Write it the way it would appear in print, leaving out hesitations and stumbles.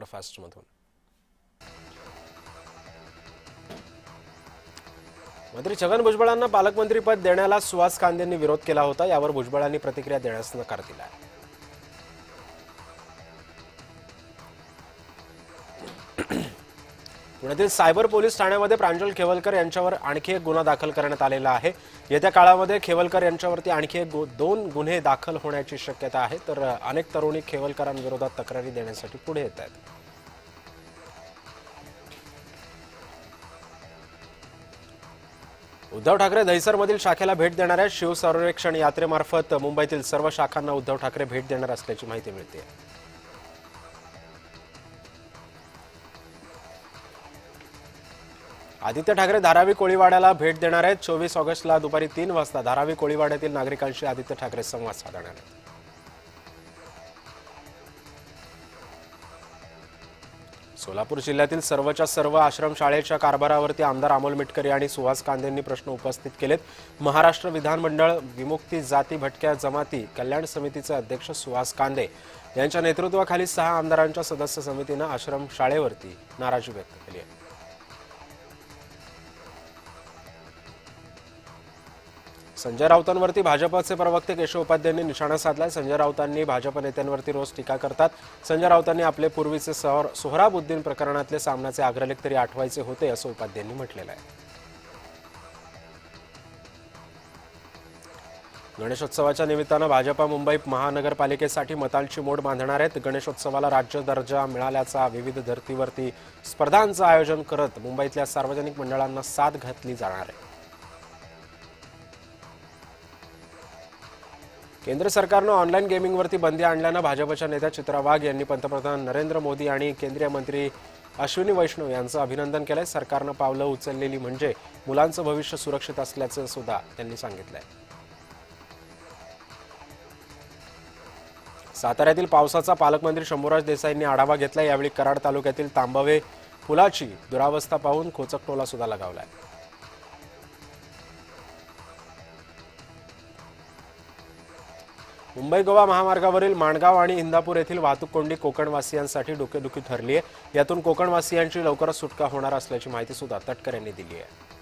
सुपरफास्टमधून। मंत्री छगन भुजबळांना पालकमंत्रीपद देण्याला सुहास कांदेंनी विरोध केला होता। यावर भुजबळांनी प्रतिक्रिया देण्यास नकार दिला। पुण्यातील सायबर पोलीस ठाण्यामध्ये प्रांजल खेवलकर यांच्यावर आणखी एक गुन्हा दाखल करण्यात आलेला आहे। येत्या काळामध्ये खेवलकर यांच्यावरती आणखी दोन गुन्हे दाखल होण्याची शक्यता आहे। तर अनेक तरुणी खेवलकरांविरोधात तक्रारी देण्यासाठी पुढे येत आहेत। उद्धव ठाकरे दहिसरमधील शाखेला भेट देणाऱ्या शिवसंरक्षण यात्रेमार्फत मुंबईतील सर्व शाखांना उद्धव ठाकरे भेट देणार असल्याची माहिती मिळते। आदित्य ठाकरे धारावी कोळीवाड्याला भेट देणार आहेत। 24 ऑगस्टला दुपारी 3 वाजता धारावी कोळीवाड्यातील नागरिकांशी आदित्य ठाकरे संवाद साधणार आहेत। सोलापूर जिल्ह्यातील सर्वच्या सर्व आश्रमशाळेच्या कारभारावरती आमदार अमोल मिटकरी आणि सुहास कांदेंनी प्रश्न उपस्थित केलेत। महाराष्ट्र विधानमंडळ विमुक्ती जाती भटक्या जमाती कल्याण समितीचे अध्यक्ष सुहास कांदे यांच्या नेतृत्वाखाली 6 आमदारांच्या सदस्य समितीने आश्रमशाळेवरती नाराजी व्यक्त केली आहे। संजय राऊतांवरती भाजपचे प्रवक्ते केशव उपाध्यायांनी निशाणा साधलाय। संजय राऊतांनी भाजप नेत्यांवरती रोज टीका करतात। संजय राऊतांनी आपले पूर्वीचे सोहराबुद्दीन प्रकरणातले सामनाचे अग्रलेख तरी आठवायचे होते असं उपाध्यायांनी म्हटलेलं आहे। गणेशोत्सवाच्या निमित्तानं भाजपा मुंबई महानगरपालिकेसाठी मतांची मोड बांधणार आहेत। गणेशोत्सवाला राज्य दर्जा मिळाल्याचा विविध धर्तीवरती स्पर्धांचं आयोजन करत मुंबईतल्या सार्वजनिक मंडळांना साथ घातली जाणार आहे। केंद्र सरकारनं ऑनलाईन गेमिंगवरती बंदी आणल्यानं भाजपच्या नेत्या चित्रा वाघ यांनी पंतप्रधान नरेंद्र मोदी आणि केंद्रीय मंत्री अश्विनी वैष्णव यांचं अभिनंदन केलंय। सरकारनं पावलं उचललेली म्हणजे मुलांचं भविष्य सुरक्षित असल्याचं सुद्धा त्यांनी सांगितलंय। साताऱ्यातील पावसाचा पालकमंत्री शंभूराज देसाईंनी आढावा घेतला। यावेळी कराड तालुक्यातील तांबवे पुलाची दुरावस्था पाहून खोचकटोला सुद्धा लगावलाय। मुंबई गोवा महामार्गावरील माणगाव आणि इंदापूर येथील वाहतूक कोंडी कोकणवासियांसाठी डोकेदुखी ठरली आहे। यातून कोकणवासियांची लवकरच सुटका होणार असल्याची माहिती सुद्धा तटकरे यांनी दिली आहे।